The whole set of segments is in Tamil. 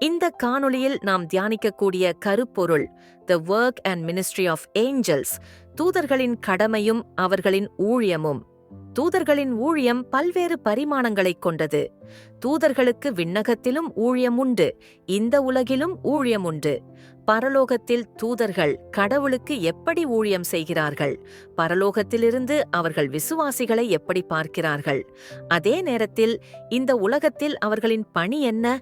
இந்த காணொளியில் நாம் தியானிக்கக்கூடிய கருப்பொருள் the work and ministry of angels, தூதர்களின் கடமையும் அவர்களின் ஊழியமும். தூதர்களின் ஊழியம் பல்வேறு பரிமாணங்களைக் கொண்டது. தூதர்களுக்கு விண்ணகத்திலும் ஊழியம் உண்டு, இந்த உலகிலும் ஊழியம் உண்டு. பரலோகத்தில் தூதர்கள் கடவுளுக்கு எப்படி ஊழியம் செய்கிறார்கள்? பரலோகத்திலிருந்து அவர்கள் விசுவாசிகளை எப்படி பார்க்கிறார்கள்? அதே நேரத்தில் இந்த உலகத்தில் அவர்களின் பணி என்ன?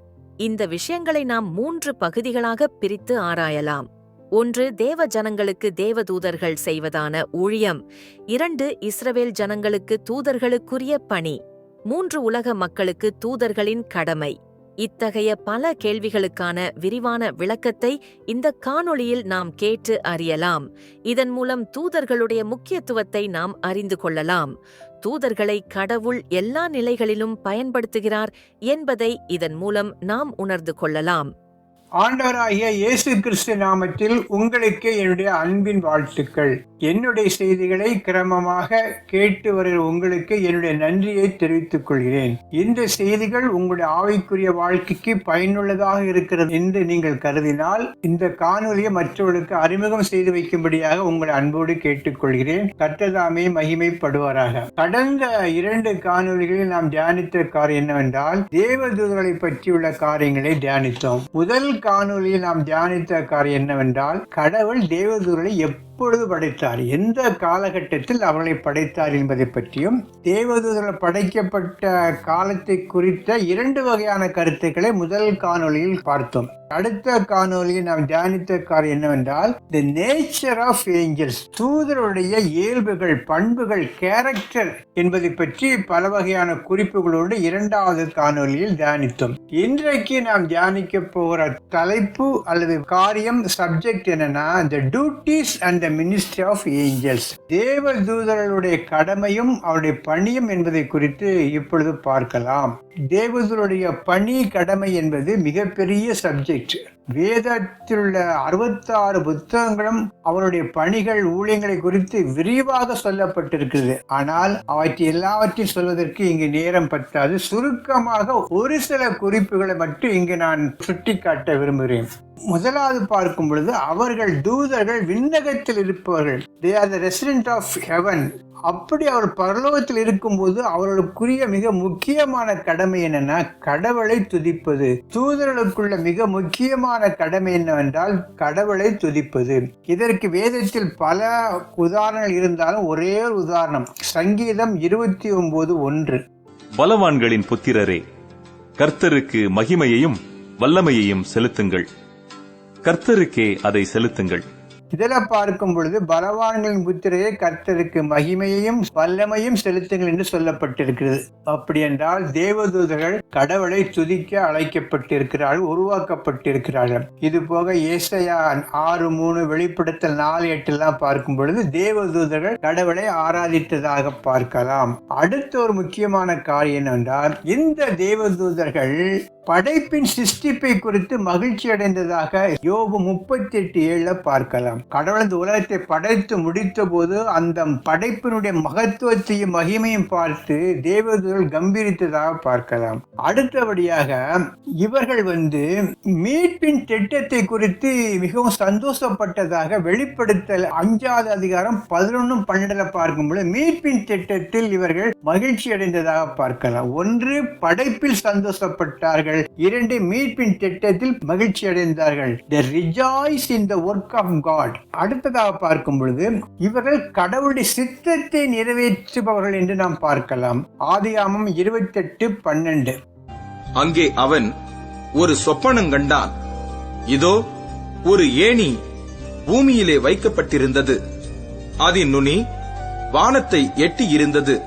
இந்த விஷயங்களை நாம் 3 பகுதிகளாக பிரித்து ஆராயலாம். 1. தேவ ஜனங்களுக்கு தேவதூதர்கள் செய்வதான ஊழியம். 2. இஸ்ரவேல் ஜனங்களுக்கு தூதர்களுக்குரிய பணி. 3. உலக மக்களுக்கு தூதர்களின் கடமை. இத்தகைய பல கேள்விகளுக்கான விரிவான விளக்கத்தை இந்த காணொளியில் நாம் கேட்டு அறியலாம். இதன் மூலம் தூதர்களுடைய முக்கியத்துவத்தை நாம் அறிந்து கொள்ளலாம். தூதர்களை கடவுள் எல்லா நிலைகளிலும் பயன்படுத்துகிறார் என்பதை இதன் மூலம் நாம் உணர்ந்து கொள்ளலாம். ஆண்டவராகிய இயேசு கிறிஸ்து நாமத்தில் உங்களுக்கு என்னுடைய அன்பின் வாழ்த்துக்கள். என்னுடைய செய்திகளை கிரமமாக கேட்டு வருகிற உங்களுக்கு என்னுடைய நன்றியை தெரிவித்துக் கொள்கிறேன். இந்த செய்திகள் உங்களுடைய ஆவிக்குரிய வாழ்க்கைக்கு பயனுள்ளதாக இருக்கிறது என்று நீங்கள் கருதினால் இந்த காணொலியை மற்றவர்களுக்கு அறிமுகம் செய்து வைக்கும்படியாக உங்களை அன்போடு கேட்டுக்கொள்கிறேன். கர்த்தர் மகிமைப்படுவாராக. கடந்த 2 காணொலிகளில் நாம் தியானித்த காரியம் என்னவென்றால் தேவதூதர்களை பற்றியுள்ள காரியங்களை தியானித்தோம். முதல் காணொலியில் நாம் தியானித்த காரியம் என்னவென்றால் கடவுள் தேவதூதர்களை எப்பொழுது படைத்தார், எந்த காலகட்டத்தில் அவர்களை படைத்தார் என்பதை பற்றியும், தேவதூதர்கள் படைக்கப்பட்ட காலத்தை குறித்த 2 வகையான கருத்துக்களை முதல் காணொலியில் பார்த்தோம். அடுத்த காணொலியில் நாம் தியானித்த காரியம் என்னவென்றால் தி நேச்சர் ஆஃப் ஏஞ்சல்ஸ், தூதருடைய இயல்புகள், பண்புகள், கேரக்டர் என்பதை பற்றி பல வகையான குறிப்புகளோடு 2வது காணொலியில் தியானித்தோம். இன்றைக்கு நாம் தியானிக்க போகிற தலைப்பு அல்லது காரியம், சப்ஜெக்ட் என்னன்னா the duties and the ministry of angels, தேவதூதர்களுடைய கடமையும் அவருடைய பணியும் என்பதை குறித்து இப்பொழுது பார்க்கலாம். தேவதூதருடைய பணி, கடமை என்பது மிகப்பெரிய சப்ஜெக்ட். வேதத்தில் உள்ள 66 புத்தகங்களும் அவருடைய பணிகள், ஊழியங்களை குறித்து விரிவாக சொல்லப்பட்டிருக்கிறது. ஆனால் அவற்றை எல்லாவற்றையும் சொல்வதற்கு இங்கு நேரம் பத்தாது. சுருக்கமாக ஒரு சில குறிப்புகளை மட்டும் இங்கு நான் சுட்டிக்காட்ட விரும்புகிறேன். முதலாவது பார்க்கும் பொழுது அவர்கள் தூதர்கள் விண்ணகத்தில் இருப்பவர்கள். They are the resident of heaven. அப்படி அவர் பரலோகத்தில் இருக்கும்போது அவர்களுக்குரிய மிக முக்கியமான கடமை என்னன்னா கடவுளை துதிப்பது. தூதர்களுக்குள்ள மிக முக்கியமான கடமை என்னவென்றால் கடவுளை துதிப்பது. இதற்கு வேதத்தில் பல உதாரணங்கள் இருந்தாலும் ஒரே ஒரு உதாரணம், சங்கீதம் 29:1. பலவான்களின் புத்திரரே, கர்த்தருக்கு மகிமையையும் வல்லமையையும் செலுத்துங்கள், கர்த்தருக்கே அதை செலுத்துங்கள். இதில் பார்க்கும் பொழுது பலவான்களின் புத்திரரே, கர்த்தருக்கு மகிமையையும் வல்லமையும் செலுத்துங்கள் என்று சொல்லப்பட்டிருக்கிறது. அப்படி என்றால் தேவதூதர்கள் கடவுளை துதிக்க அழைக்கப்பட்டிருக்கிறார்கள், உருவாக்கப்பட்டிருக்கிறார்கள். இது போக ஏசாயா 6:3, வெளிப்படுத்தல் 4:8 பார்க்கும் பொழுது தேவதூதர்கள் கடவுளை ஆராதித்ததாக பார்க்கலாம். அடுத்த ஒரு முக்கியமான காரியம் என்னவென்றால் இந்த தேவதூதர்கள் படைப்பின் சிருஷ்டிப்பை குறித்து மகிழ்ச்சி அடைந்ததாக யோபு 38:7 பார்க்கலாம். கடவுள் இந்த உலகத்தை படைத்து முடித்த போது அந்த படைப்பினுடைய மகத்துவத்தையும் மகிமையும் பார்த்து தேவதூதர்கள் கம்பீரித்ததாக பார்க்கலாம். அடுத்தபடியாக இவர்கள் மீட்பின் திட்டத்தை குறித்து மிகவும் சந்தோஷப்பட்டதாக வெளிப்படுத்தல் 5வது அதிகாரம் 11-12 பார்க்கும்போது மீட்பின் திட்டத்தில் இவர்கள் மகிழ்ச்சி அடைந்ததாக பார்க்கலாம். 1 படைப்பில் சந்தோஷப்பட்டார்கள், 2 மீட்பின் திட்டத்தில் மகிழ்ச்சி அடைந்தார்கள். They rejoice in the work of God. அடுத்ததாக பார்க்கும் பொழுது இவர்கள் கடவுளுடைய சித்தத்தை நிறைவேற்றுபவர்கள் என்று நாம் பார்க்கலாம். ஆதியாகமம் 28:12. அங்கே அவன் ஒரு சொப்பனம் கண்டான். இதோ ஒரு ஏணி பூமியிலே வைக்கப்பட்டிருந்தது, அதன் நுனி வானத்தை எட்டி இருந்தது,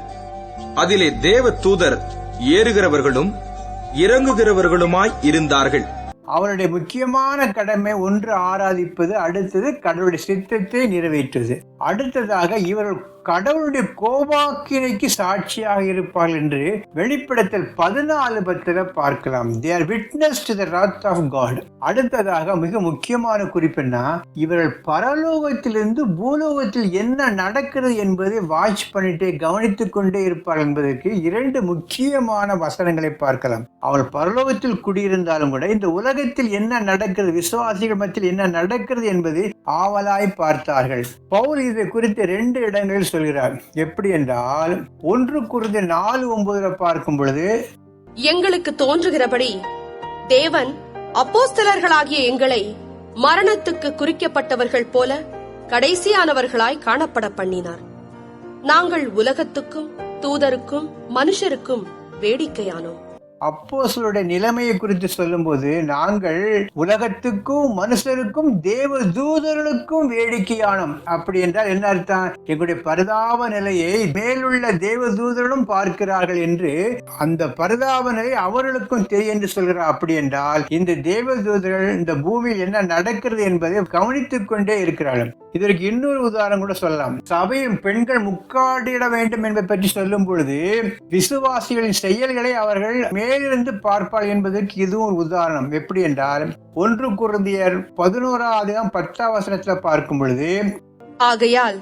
அதிலே தேவ தூதர் ஏறுகிறவர்களும் இறங்குகிறவர்களுமாய் இருந்தார்கள். அவருடைய முக்கியமான கடமை 1 ஆராதிப்பது, அடுத்தது கடவுளுடைய சித்தத்தை நிறைவேற்றுவது. அடுத்ததாக இவர்கள் கடவுளுடைய கோபாக்கினைக்கு சாட்சியாக இருப்பார்கள் என்று வெளிப்படுத்தல் 14:10 பார்க்கலாம். They are witness to the wrath of God. அடுத்ததாக மிக முக்கியமான குறிப்புன்னா, இவர்கள் பரலோகத்திலிருந்து பூலோகத்தில் என்ன நடக்கிறது என்பதை வாட்ச் பண்ணிட்டே கவனித்துக் கொண்டே இருப்பார்கள் என்பதற்கு 2 முக்கியமான வசனங்களை பார்க்கலாம். அவள் பரலோகத்தில் குடியிருந்தாலும் கூட இந்த உலகத்தில் என்ன நடக்கிறது, விசுவாசிகள் மத்தியில் என்ன நடக்கிறது என்பதை ஆவலாய் பார்த்தார்கள். பவுல் இதை குறித்து 2 இடங்களில் சொல்கிறார். எப்படி என்றால் 1 கொரிந்தியர் 4:9 பார்க்கும் பொழுது, எங்களுக்கு தோன்றுகிறபடி தேவன் அப்போஸ்தலர்களாகிய எங்களை மரணத்துக்கு குறிக்கப்பட்டவர்கள் போல கடைசியானவர்களாய் காணப்பட பண்ணினார். நாங்கள் உலகத்துக்கும் தூதருக்கும் மனுஷருக்கும் வேடிக்கையானோம். அப்போஸ்தலருடைய நிலைமையை குறித்து சொல்லும் போது, நாங்கள் உலகத்துக்கும் மனுஷருக்கும் தேவ தூதர்களுக்கும் வேடிக்கையானோம். அப்படி என்றால் என்ன அர்த்தம்? எங்களுடைய பரிதாப நிலையை மேலுள்ள தேவ தூதர்களும் பார்க்கிறார்கள் என்று, அந்த பரிதாப நிலை அவர்களுக்கும் தெரியும் என்று சொல்கிறார். அப்படி என்றால் இந்த தேவ தூதர்கள் இந்த பூமியில் என்ன நடக்கிறது என்பதை கவனித்துக் கொண்டே இருக்கிறார்கள். இதற்கு இன்னொரு உதாரணம் கூட சொல்லலாம். சபையில் பெண்கள் முக்காடிட வேண்டும் என்பதை பற்றி சொல்லும் பொழுது, விசுவாசிகளின் செயல்களை அவர்கள் மேலிருந்து பார்ப்பாள் என்பதற்கு இதுவும் ஒரு உதாரணம். எப்படி என்றால் 1 கொரிந்தியர் 11:10 பார்க்கும் பொழுது, ஆகையால்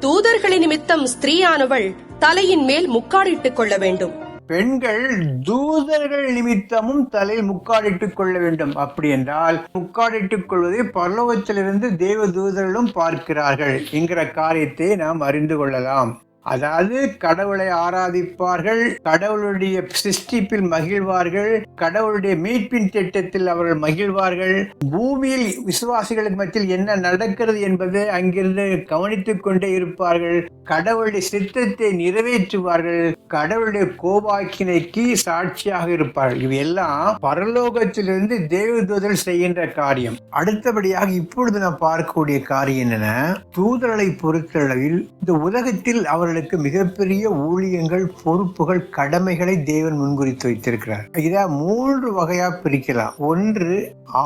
தூதர்களின் நிமித்தம் ஸ்திரீயானவள் தலையின் மேல் முக்காடிட்டுக் கொள்ள வேண்டும். பெண்கள் தூதர்கள் நிமித்தமும் தலையில் முக்காடிட்டுக் கொள்ள வேண்டும். அப்படி என்றால் முக்காடிட்டுக் கொள்வதை பரலோகத்திலிருந்து தேவ தூதர்களும் பார்க்கிறார்கள் என்கிற காரியத்தை நாம் அறிந்து கொள்ளலாம். அதாவது கடவுளை ஆராதிப்பார்கள், கடவுளுடைய சிருஷ்டிப்பில் மகிழ்வார்கள், கடவுளுடைய மீட்பின் திட்டத்தில் அவர்கள் மகிழ்வார்கள். பூமியில் விசுவாசிகளுக்கு மத்தியில் என்ன நடக்கிறது என்பதை அங்கிருந்து கவனித்துக் கொண்டே இருப்பார்கள். கடவுளுடைய சித்தத்தை நிறைவேற்றுவார்கள், கடவுளுடைய கோபாக்கினைக்கு சாட்சியாக இருப்பார்கள். இவையெல்லாம் பரலோகத்திலிருந்து தேவதூதர்கள் செய்கின்ற காரியம். அடுத்தபடியாக இப்பொழுது நாம் பார்க்கக்கூடிய காரியம் என்னன்னா, தூதர்களை பொறுத்தளவில் இந்த உலகத்தில் அவர்களுக்கு மிகப்பெரிய ஊழியங்கள், பொறுப்புகள், கடமைகளை தேவன் முன்குறித்து வைத்திருக்கிறார். இதை 3 வகையா பிரிக்கலாம். 1,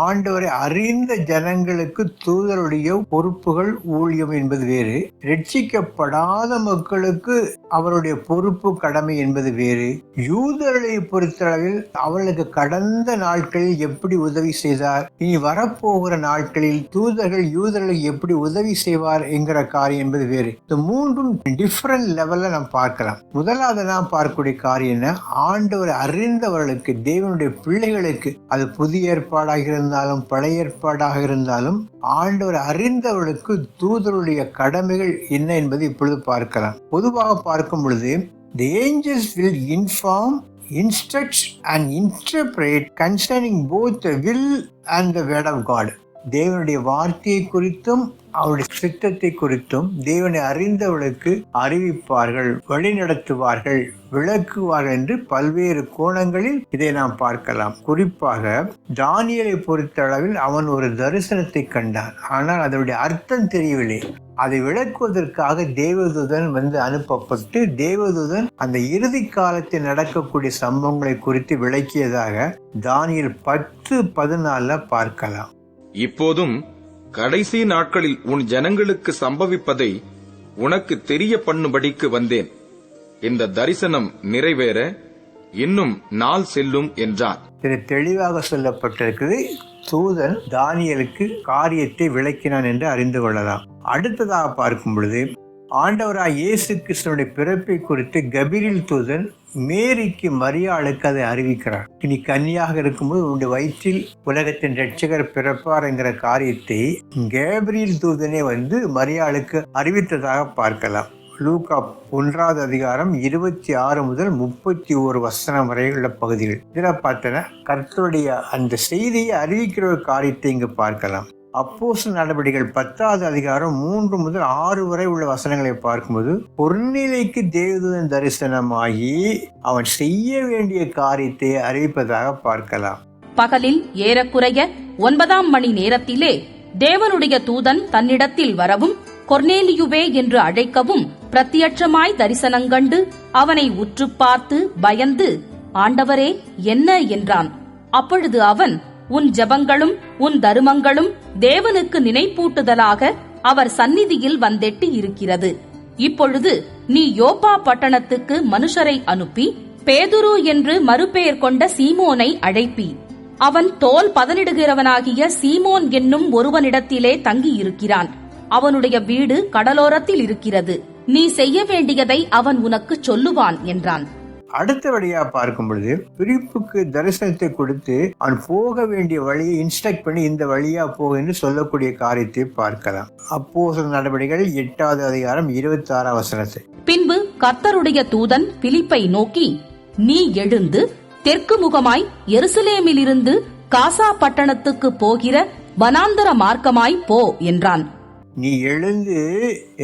ஆண்டவரை அறிந்த ஜனங்களுக்கு தூதருடைய பொறுப்புகள், ஊழியம் என்பது வேறு. ரட்சிக்கப்படாத மக்களுக்கு அவருடைய பொறுப்பு, கடமை என்பது வேறு. யூதர்களை பொறுத்தளவில் அவர்களுக்கு கடந்த நாட்களில் எப்படி உதவி செய்தார், இனி வரப்போகிற நாட்களில் தூதர்கள் யூதர்களுக்கு எப்படி உதவி செய்வார் என்கிற காரியம் என்பது வேறு. இந்த 3ம் டிஃபரண்ட் லெவல்ல நாம் பார்க்கலாம். முதலாவது நாம் பார்க்கக்கூடிய காரியம் என்ன, ஆண்டவரை அறிந்தவர்களுக்கு, தேவனுடைய பிள்ளைகளுக்கு, அது புதிய ஏற்பாடாக இருந்தாலும் பழைய ஏற்பாடாக இருந்தாலும் ஆண்டவரை அறிந்தவர்களுக்கு தூதருடைய கடமைகள் என்ன என்பது இப்பொழுது பார்க்கலாம். பொதுவாக பார்க்கும் பொழுது, the angels will inform, instruct and interpret concerning both the will and the word of God. தேவனுடைய வார்த்தையை குறித்தும் அவருடைய சித்தத்தை குறித்தும் தேவனை அறிந்தவர்களுக்கு அறிவிப்பார்கள், வழிநடத்துவார்கள், விளக்குவார்கள் என்று பல்வேறு கோணங்களில் இதை நாம் பார்க்கலாம். குறிப்பாக தானியேலை பொறுத்தளவில் அவன் ஒரு தரிசனத்தை கண்டான், ஆனால் அதனுடைய அர்த்தம் தெரியவில்லை. அதை விளக்குவதற்காக தேவதூதன் அனுப்பப்பட்டு தேவதூதன் அந்த இறுதி காலத்தில் நடக்கக்கூடிய சம்பவங்களை குறித்து விளக்கியதாக தானியேல் 10:14 பார்க்கலாம். இப்போதும் கடைசி நாட்களில் உன் ஜனங்களுக்கு சம்பவிப்பதை உனக்கு தெரிய பண்ணும்படிக்கு வந்தேன். இந்த தரிசனம் நிறைவேற இன்னும் நாள் செல்லும் என்றான். இது தெளிவாக சொல்லப்பட்டிருக்கிறது. தூதன் தானியேலுக்கு காரியத்தை விளக்கினான் என்று அறிந்து கொள்ளலாம். அடுத்ததாக பார்க்கும் பொழுது, ஆண்டவராய் இயேசு கிறிஸ்துவினுடைய பிறப்பை குறித்து கபிரியேல் தூதன் மேரிக்கு, மரியாளுக்கு அதை அறிவிக்கிறார். இனி கன்னியாக இருக்கும்போது உன்னுடைய வயிற்றில் உலகத்தின் ரட்சகர் பிறப்பார் என்கிற காரியத்தை கேப்ரியேல் தூதனே மரியாளுக்கு அறிவித்ததாக பார்க்கலாம். லூக்கா 1:26 முதல் 31 வரை உள்ள பகுதிகள். இதில் பார்த்தனா கர்த்தருடைய அந்த செய்தியை அறிவிக்கிற ஒரு காரியத்தை இங்கு பார்க்கலாம். அப்போஸ்தலர் நடவடிக்கைகள் 10 3 முதல் 6 வரை உள்ள வசனங்களை பார்க்கும்போது, கொர்நேலியுக்கு தேவதூதன் தரிசனமாகி அவன் செய்ய வேண்டிய காரியத்தை அறிவிப்பதாக பார்க்கலாம். பகலில் ஏறக்குறைய 9ஆம் மணி நேரத்திலே தேவனுடைய தூதன் தன்னிடத்தில் வரவும், கொர்நேலியுவே என்று அழைக்கவும், பிரத்யட்சமாய் தரிசனங்கண்டு அவனை உற்று பார்த்து பயந்து, ஆண்டவரே என்ன என்றான். அப்பொழுது அவன், உன் ஜெபங்களும் உன் தருமங்களும் தேவனுக்கு நினைப்பூட்டுதலாக அவர் சந்நிதியில் வந்தெட்டி இருக்கிறது. இப்பொழுது நீ யோப்பா பட்டணத்துக்கு மனுஷரை அனுப்பி பேதுரு என்று மறுபெயர் கொண்ட சீமோனை அழைப்பி. அவன் தோல் பதனிடுகிறவனாகிய சீமோன் என்னும் ஒருவனிடத்திலே தங்கியிருக்கிறான். அவனுடைய வீடு கடலோரத்தில் இருக்கிறது. நீ செய்ய வேண்டியதை அவன் உனக்கு சொல்லுவான் என்றான். அடுத்தபடியா பார்க்கும் பொழுது பிலிப்புக்கு தரிசனத்தை கொடுத்து அவன் போக வேண்டிய வழியை இன்ஸ்ட்ரக்ட் பண்ணி இந்த வழியா போக என்று சொல்லக்கூடிய காரியத்தை பார்க்கலாம். அப்போஸ்தலர் நடவடிக்கைகள் 8வது அதிகாரம் 26ஆம் வசனத்தை. பின்பு கர்த்தருடைய தூதன் பிலிப்பை நோக்கி, நீ எழுந்து தெற்கு முகமாய் எருசலேமிலிருந்து காசா பட்டணத்துக்கு போகிற வனாந்தர மார்க்கமாய் போ என்றான். நீ எழுந்து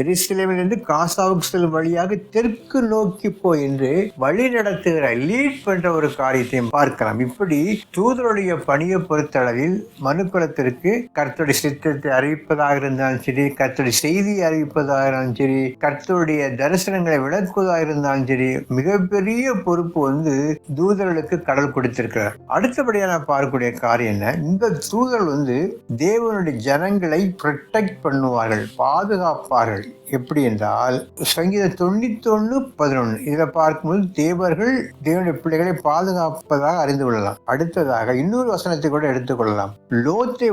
எருசலேமிலிருந்து காசாவுக்கு செல்லும் வழியாக தெற்கு நோக்கி போ என்று வழி நடத்துகிற லீட் பண்ற ஒரு காரியத்தையும் பார்க்கலாம். இப்படி தூதருடைய பணியை பொறுத்தளவில் மனுக்குலத்திற்கு கர்த்தருடைய சித்தத்தை அறிவிப்பதாக இருந்தாலும் சரி, கர்த்தருடைய செய்தியை அறிவிப்பதாக இருந்தாலும் சரி, கர்த்தருடைய தரிசனங்களை விளக்குவதாக இருந்தாலும் சரி, மிகப்பெரிய பொறுப்பு தூதர்களுக்கு கடல் கொடுத்திருக்கிறார். அடுத்தபடியாக நான் பார்க்கக்கூடிய காரியம் என்ன, இந்த தூதர்கள் தேவனுடைய ஜனங்களை ப்ரொடெக்ட் பண்ணுவார், பாதுகாப்பார்கள். எப்படி என்றால் சங்கீதம் 91:11 இதுல பார்க்கும்போது தேவர்கள் தேவனுடைய பிள்ளைகளை பாதுகாப்பதாக அறிந்து கொள்ளலாம். அடுத்ததாக இன்னொரு வசனத்தை கூட எடுத்துக்கொள்ளலாம். லோத்தை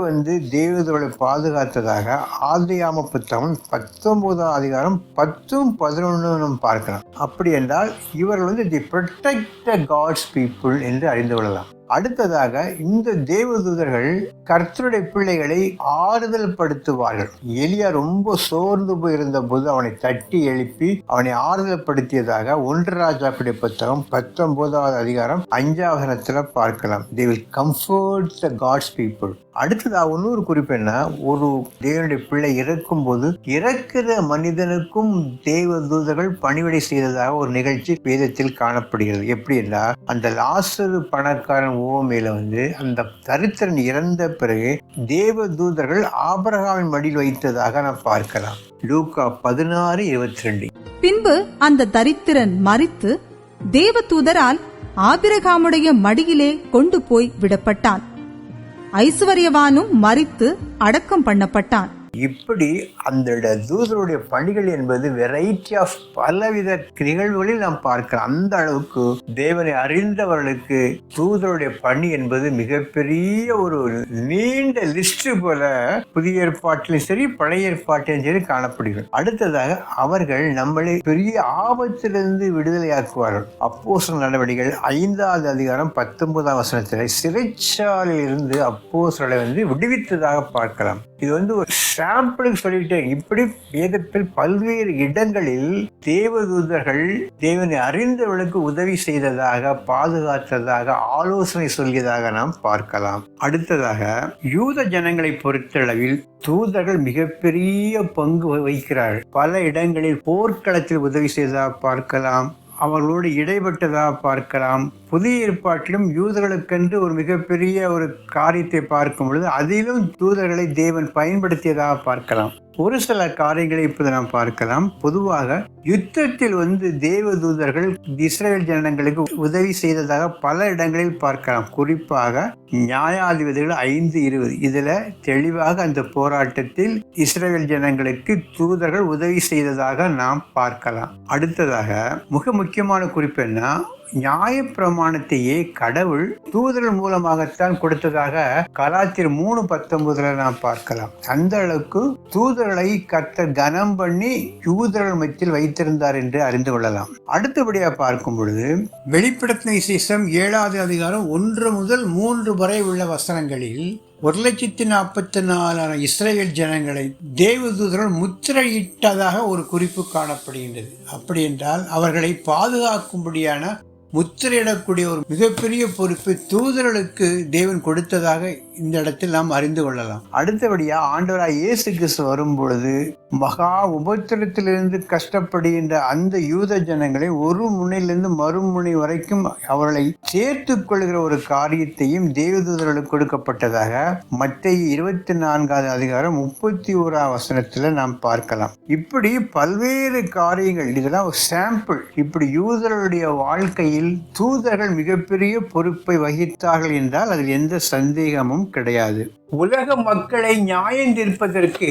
தேவதோடு பாதுகாத்ததாக ஆதியாம புத்தகம் 19ஆம் அதிகாரம் 10-11 பார்க்கலாம். அப்படி என்றால் இவர்கள் தி ப்ரொடெக்ட் காட்ஸ் பீப்புள் என்று அறிந்து கொள்ளலாம். அடுத்ததாக இந்த தேவதூதர்கள் கர்த்தருடைய பிள்ளைகளை ஆறுதல் படுத்துவார்கள். எலியா ரொம்ப சோர்ந்து போயிருந்த போது அவனை தட்டி எழுப்பி அவனை ஆறுதல் படுத்தியதாக 1 ராஜாக்களுடைய புத்தகம் 19வது அதிகாரம் 5ஆம் வசனத்துல பார்க்கலாம். They will comfort the God's people. அடுத்ததாக இன்னொரு குறிப்பு என்ன, ஒரு தேவனுடைய பிள்ளை இறக்கும் போது இறக்கிற மனிதனுக்கும் தேவதூதர்கள் பணிவிடை செய்ததாக ஒரு நிகழ்ச்சி வேதத்தில் காணப்படுகிறது. எப்படி என்றால் அந்த லாசரு பணக்காரன் ஓமையில அந்த தரித்திரன் இறந்த பிறகு தேவதூதர்கள் ஆபிரகாமின் மடியில் வைத்ததாக நாம் பார்க்கலாம். லூக்கா 16:22. பின்பு அந்த தரித்திரன் மரித்து தேவதூதரால் ஆபிரகாமுடைய மடியிலே கொண்டு போய் விடப்பட்டான். ஐசுவரியவானும் மரித்து அடக்கம் பண்ணப்பட்டான். இப்படி அந்த தூதருடைய பணிகள் என்பது வெரைட்டி ஆஃப் பலவித நிகழ்வுகளில் நாம் பார்க்கலாம். அந்த அளவுக்கு தேவனை அறிந்தவர்களுக்கு தூதருடைய பணி என்பது மிகப்பெரிய ஒரு நீண்ட லிஸ்ட் போல புதிய ஏற்பாட்டிலும் சரி பழைய ஏற்பாட்டிலும் சரி காணப்படுகிறது. அடுத்ததாக அவர்கள் நம்மளை பெரிய ஆபத்திலிருந்து விடுதலையாக்குவார்கள். அப்போஸ்தலர் நடவடிக்கைகள் 5வது அதிகாரம் 19ஆம் வசனத்தில் சிறைச்சாலையில் இருந்து அப்போஸ்தலரை விடுவித்ததாக பார்க்கலாம். இது ஒரு சாம்பிளுக்கு சொல்லிட்டேன். இப்படி வேதத்தில் பல்வேறு இடங்களில் தேவதூதர்கள் தேவனை அறிந்தவர்களுக்கு உதவி செய்ததாக, பாதுகாத்ததாக, ஆலோசனை சொல்லியதாக நாம் பார்க்கலாம். அடுத்ததாக யூத ஜனங்களை பொறுத்தளவில் தூதர்கள் மிகப்பெரிய பங்கு வகிக்கிறார்கள். பல இடங்களில் போர்க்களத்தில் உதவி செய்ததாக பார்க்கலாம், அவர்களோடு இடைப்பட்டதாக பார்க்கலாம். புதிய ஏற்பாட்டிலும் யூதர்களுக்கென்று ஒரு மிகப்பெரிய ஒரு காரியத்தை பார்க்கும் பொழுது அதிலும் தூதர்களை தேவன் பயன்படுத்தியதாக பார்க்கலாம். ஒரு சில காரியங்களை இப்போது நாம் பார்க்கலாம். பொதுவாக யுத்தத்தில் தேவதூதர்கள் இஸ்ரவேல் ஜனங்களுக்கு உதவி செய்ததாக பல இடங்களில் பார்க்கலாம். குறிப்பாக நியாயாதிபதிகள் 5:20 இதுல தெளிவாக அந்த போராட்டத்தில் இஸ்ரவேல் ஜனங்களுக்கு தூதர்கள் உதவி செய்ததாக நாம் பார்க்கலாம். அடுத்ததாக மிக முக்கியமான குறிப்பு என்ன, நியாயப்பிரமாணத்தையே கடவுள் தூதர்கள் மூலமாகத்தான் கொடுத்ததாக கலாத்தியர் 3:19 நாம் பார்க்கலாம். அந்த அளவுக்கு தூதர்களை கர்த்தர் கனம் பண்ணி யூதர்கள் மத்தியில் வைத்திருந்தார் என்று அறிந்து கொள்ளலாம். அடுத்தபடியாக பார்க்கும் பொழுது வெளிப்படுத்தின விசேஷம் 7வது அதிகாரம் 1 முதல் 3 வரை உள்ள வசனங்களில் 1,44,000 இஸ்ரவேல் ஜனங்களை தேவதூதர்கள் முத்திரையிட்டதாக ஒரு குறிப்பு காணப்படுகின்றது. அப்படி என்றால் அவர்களை பாதுகாக்கும்படியான முத்திரையிடக்கூடிய ஒரு மிகப்பெரிய பொறுப்பு தூதர்களுக்கு தேவன் கொடுத்ததாக இந்த இடத்தில் நாம் அறிந்து கொள்ளலாம். அடுத்தபடியா ஆண்டவராய் இயேசு கிறிஸ்து வரும் பொழுது மகா உபத்திரத்திலிருந்து கஷ்டப்படுகின்ற அந்த யூத ஜனங்களை ஒரு முனையிலிருந்து மறுமுனை வரைக்கும் அவர்களை சேர்த்துக் கொள்கிற ஒரு காரியத்தையும் தேவதூதர்களுக்கு கொடுக்கப்பட்டதாக மத்தேயு 24வது அதிகாரம் 31ஆம் வசனத்துல நாம் பார்க்கலாம். இப்படி பல்வேறு காரியங்கள், இதெல்லாம் ஒரு சாம்பிள். இப்படி யூதர்களுடைய வாழ்க்கையில் தூதர்கள் மிகப்பெரிய பொறுப்பை வகித்தார்கள் என்றால் அதில் எந்த சந்தேகமும் கிடையாது. உலக மக்களை நியாயந்தீர்ப்பதற்கு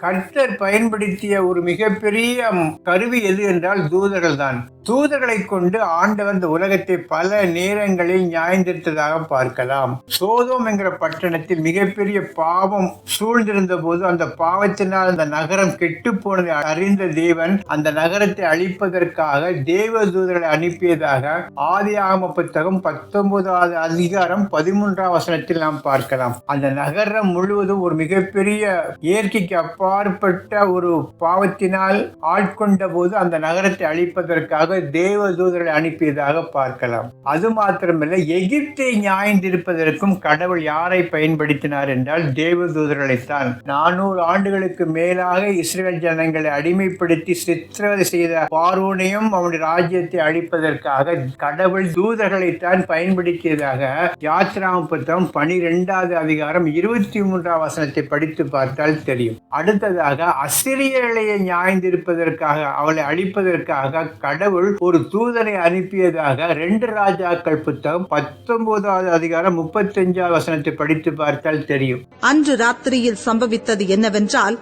கர்த்தர் பயன்படுத்திய ஒரு மிகப்பெரிய கருவி எது என்றால் தூதர்கள் தான். தூதர்களை கொண்டு ஆண்டவர் இந்த உலகத்தை பல நேரங்களில் நியாயந்தீர்த்ததாக பார்க்கலாம். சோதோம் என்கிற பட்டணத்தில் மிகப்பெரிய பாவம் சூழ்ந்திருந்த போது அந்த பாவத்தினால் அந்த நகரம் கெட்டு போனதை அறிந்த தேவன் அந்த நகரத்தை அழிப்பதற்காக தேவ தூதர்களை அனுப்பியதாக ஆதியாகம புத்தகம் 19வது அதிகாரம் 13வது வசனத்தில் நாம் பார்க்கலாம். அந்த நகரம் முழுவதும் ஒரு மிகப்பெரிய இயற்கைக்கு அப்பாற்பட்ட ஒரு பாவத்தினால் ஆட்கொண்ட போது அந்த நகரத்தை அழிப்பதற்காக தேவ தூதர்களை அனுப்பியதாக பார்க்கலாம். அது மாத்திரமல்ல, எகிப்தை நியாயந்தீர்ப்பதற்கும் கடவுள் யாரை பயன்படுத்தினார் என்றால் தேவ தூதர்களைத்தான். 400 ஆண்டுகளுக்கு மேலாக இஸ்ரேல் ஜனங்களை அடிமைப்படுத்தி சித்திரவதை செய்த பார்வோனையும் அவனுடைய ராஜ்யத்தை அழிப்பதற்காக கடவுள் தூதர்களைத்தான் பயன்படுத்தியதாக யாத்ராகம புத்தகம் 12வது அதிகாரம் 23வது வசனத்தை படித்து பார்த்தால் தெரியும். அடுத்ததாக அசிரியர்களை நியாயந்தீர்ப்பதற்காக அவளை அழிப்பதற்காக கடவுள் ஒரு தூதனை அனுப்பியதாக 2 ராஜாக்கள் புத்தகம் 19வது அதிகாரம் 35வது வசனத்தை படித்து பார்த்தால் தெரியும். அன்று ராத்திரியில் சம்பவித்தது என்னவென்றால்,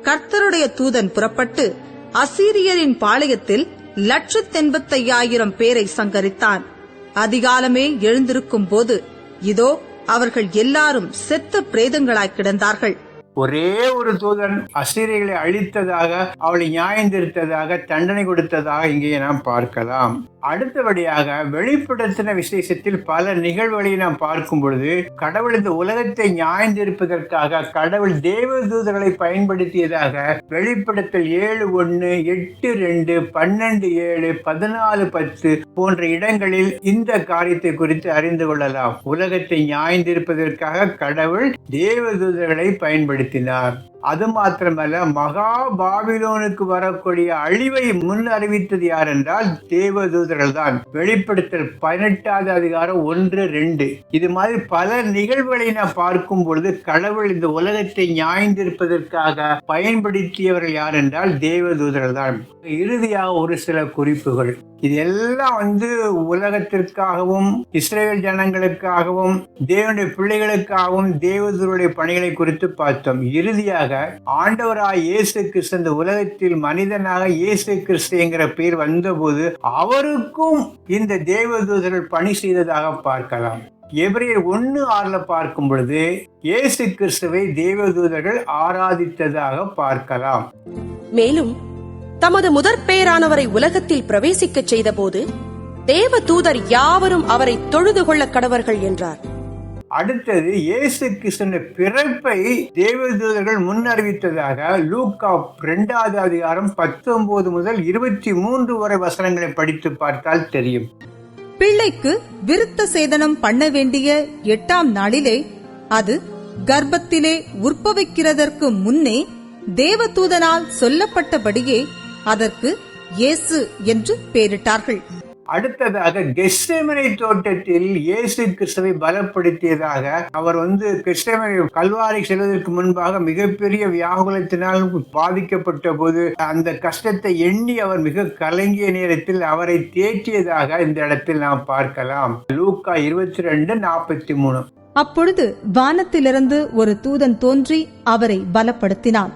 கர்த்தருடைய தூதன் புறப்பட்டு அசீரியரின் பாளையத்தில் 185,000 பேரை சங்கரித்தான். அதிகாலமே எழுந்திருக்கும் போது இதோ அவர்கள் எல்லாரும் செத்த பிரேதங்களாய் கிடந்தார்கள். ஒரே ஒரு தூதன் அசீரியர்களை அழித்ததாக, அவளை நியாயந்தீர்த்ததாக, தண்டனை கொடுத்ததாக இங்கே நாம் பார்க்கலாம். அடுத்தபடியாக வெளிப்படுத்தின விசேஷத்தில் பல நிகழ்வுகளை நாம் பார்க்கும் பொழுது கடவுள் இந்த உலகத்தை நியாயந்தீர்ப்பதற்காக கடவுள் தேவ தூதர்களை பயன்படுத்தியதாக வெளிப்படுத்தல் 7:1, 8:2, 12:7, 14:10 போன்ற இடங்களில் இந்த காரியத்தை குறித்து அறிந்து கொள்ளலாம். உலகத்தை நியாயந்தீர்ப்பதற்காக கடவுள் தேவ தூதர்களை பயன்படுத்தினார். அது மாத்திரமல்ல, மகா பாபிலோனுக்கு வரக்கூடிய அழிவை முன் அறிவித்தது யார் என்றால் தேவதூதர்கள் தான். வெளிப்படுத்தல் 18வது அதிகாரம் 1-2 இது மாதிரி பல நிகழ்வுகளை நாம் பார்க்கும் பொழுது கடவுள் இந்த உலகத்தை நியாயந்தீர்ப்பதற்காக பயன்படுத்தியவர்கள் யார் என்றால் தேவதூதர்கள் தான். இறுதியாக ஒரு சில குறிப்புகள். இதெல்லாம் உலகத்திற்காகவும் இஸ்ரேல் ஜனங்களுக்காகவும் தேவனுடைய பிள்ளைகளுக்காகவும் தேவதூதருடைய பணிகளை குறித்து பார்த்தோம். இறுதியாக ஆண்டவராய் இயேசு கிறிஸ்து இந்த உலகத்தில் மனிதனாக இயேசு கிறிஸ்து என்கிற பெயர் வந்தபோது அவருக்கும் இந்த தேவதூதர்கள் பணி செய்ததாக பார்க்கலாம். எபிரேயர் 1:6 பார்க்கும் பொழுது இயேசு கிறிஸ்துவை தேவதூதர்கள் ஆராதித்ததாக பார்க்கலாம். மேலும் தமது முதற் பெயரானவரை உலகத்தில் பிரவேசிக்க செய்த போது தேவ தூதர் யாவரும் அவரை தொழுது கொள்ள கடவர்கள் என்றார். அடுத்தது இயேசு கிறிஸ்துவின் பிறப்பை தேவதூதர்கள் முன் அறிவித்ததாக லூக்கா 2வது அதிகாரம் 19 முதல் 23 வரை வசனங்களை படித்து பார்த்தால் தெரியும். பிள்ளைக்கு விருத்த சேதனம் பண்ண வேண்டிய 8ஆம் நாளிலே, அது கர்ப்பத்திலே உற்பவிக்கிறதற்கு முன்னே தேவதூதனால் சொல்லப்பட்டபடியே அதற்கு இயேசு என்று பெயரிட்டார்கள். அடுத்ததாக கெத்செமனே தோட்டத்தில் இயேசு கிறிஸ்துவை பலப்படுத்தியதாக அவர் கெத்செமனே கல்வாரி செல்வதற்கு முன்பாக மிகப்பெரிய வியாகுலத்தினால் பாதிக்கப்பட்ட போது அந்த கஷ்டத்தை எண்ணி அவர் மிக கலங்கிய நேரத்தில் அவரை தேற்றியதாக இந்த இடத்தில் நாம் பார்க்கலாம். லூக்கா 22:43. அப்பொழுது வானத்திலிருந்து ஒரு தூதன் தோன்றி அவரை பலப்படுத்தினான்.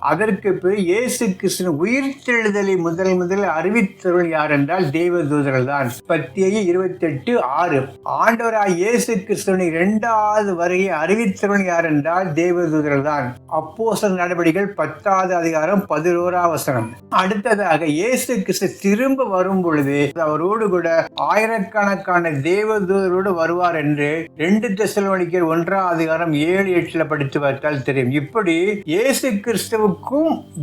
அதற்கு பிறகு இயேசு கிறிஸ்துவின் உயிர்த்தெழுதலை முதல் அறிவித்தவர்கள் யார் என்றால் தேவதூதர்கள் தான். 28:6 ஆண்டவராய் இயேசு கிறிஸ்துவின் 2வது வருகை அறிவித்தவர்கள் யார் என்றால் தேவதூதர்கள் தான். அப்போஸ்தலர் நடவடிக்கைகள் 10வது அதிகாரம் 11வது வசனம். அடுத்ததாக இயேசு கிறிஸ்து திரும்ப வரும் பொழுது அவரோடு கூட ஆயிரக்கணக்கான தேவதூதரோடு வருவார் என்று 2 தெசலோனிக்கர் 1வது அதிகாரம் 7-8 படித்து பார்த்தால் தெரியும். இப்படி இயேசு கிறிஸ்துவுக்கும்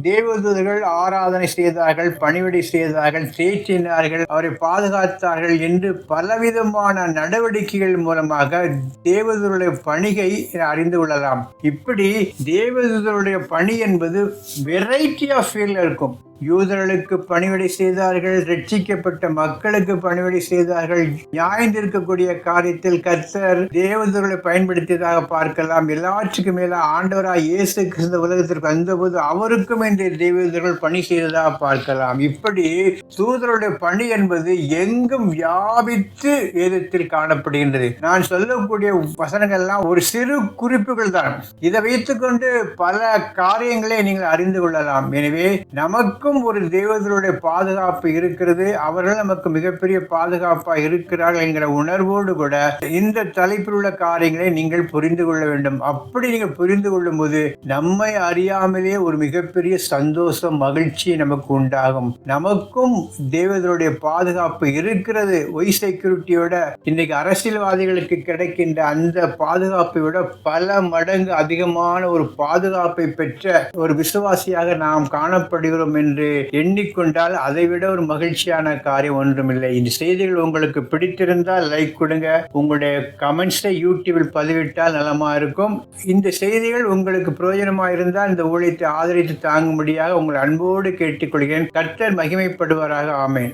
தேவதூதர்கள் ஆராதனை செய்தார்கள், பணிவிடை செய்தார்கள், தேற்றினார்கள், அவரை பாதுகாத்தார்கள் என்று பலவிதமான நடவடிக்கைகள் மூலமாக தேவதூதருடைய பணியை அறிந்து கொள்ளலாம். இப்படி தேவதூதருடைய பணி என்பது வெரைட்டி ஆஃப் ஃபீல்ட்ல இருக்கும். யூதர்களுக்கு பணிவிடை செய்தார்கள், ரட்சிக்கப்பட்ட மக்களுக்கு பணிவிடை செய்தார்கள். நியாயந்திருக்கக்கூடிய காரியத்தில் கர்த்தர் தேவதூதர்களை பயன்படுத்தியதாக பார்க்கலாம். எல்லாற்றுக்கும் மேல ஆண்டவராய் இயேசு கிறிஸ்து உலகத்திற்கு வந்தபோது அவருக்கும் இந்த தேவதூதர்கள் பணி செய்ததாக பார்க்கலாம். இப்படி தூதருடைய பணி என்பது எங்கும் வியாபித்து வேதத்தில் காணப்படுகின்றது. நான் சொல்லக்கூடிய வசனங்கள்லாம் ஒரு சிறு குறிப்புகள் தான். இதை வைத்துக்கொண்டு பல காரியங்களை நீங்கள் அறிந்து கொள்ளலாம். எனவே நமக்கும் ஒரு தேவதூதருடைய பாதுகாப்பு இருக்கிறது. அவர்கள் நமக்கு மிகப்பெரிய பாதுகாப்பா இருக்கிறார்கள் என்கிற உணர்வோடு கூட இந்த தலைப்பில் உள்ள காரியங்களை நீங்கள் புரிந்து கொள்ள வேண்டும். அப்படி நீங்கள் புரிந்து கொள்ளும் போது நம்மை அறியாமலே ஒரு மிகப்பெரிய சந்தோஷம், மகிழ்ச்சி நமக்கு உண்டாகும். நமக்கும் தேவதூதருடைய பாதுகாப்பு இருக்கிறது. ஒய் செக்யூரிட்டியோட இன்னைக்கு அரசியல்வாதிகளுக்கு கிடைக்கின்ற அந்த பாதுகாப்பை விட பல மடங்கு அதிகமான ஒரு பாதுகாப்பை பெற்ற ஒரு விசுவாசியாக நாம் காணப்படுகிறோம் என்று எண்ணிக்கொண்டால் அதைவிட ஒரு மகிழ்ச்சியான காரியம் ஒன்றுமில்லை. இந்த செய்திகள் உங்களுக்கு பிடித்திருந்தால் லைக் கொடுங்க. உங்களுடைய கமெண்ட்ஸை யூடியூபில் பதிவிட்டால் நலமா இருக்கும். இந்த செய்திகள் உங்களுக்கு பிரயோஜனமா இருந்தால் இந்த ஊழியத்தை ஆதரித்து தாங்கும்படியாக உங்கள் அன்போடு கேட்டுக்கொள்கிறேன். கர்த்தர் மகிமைப்படுவாராக. ஆமென்.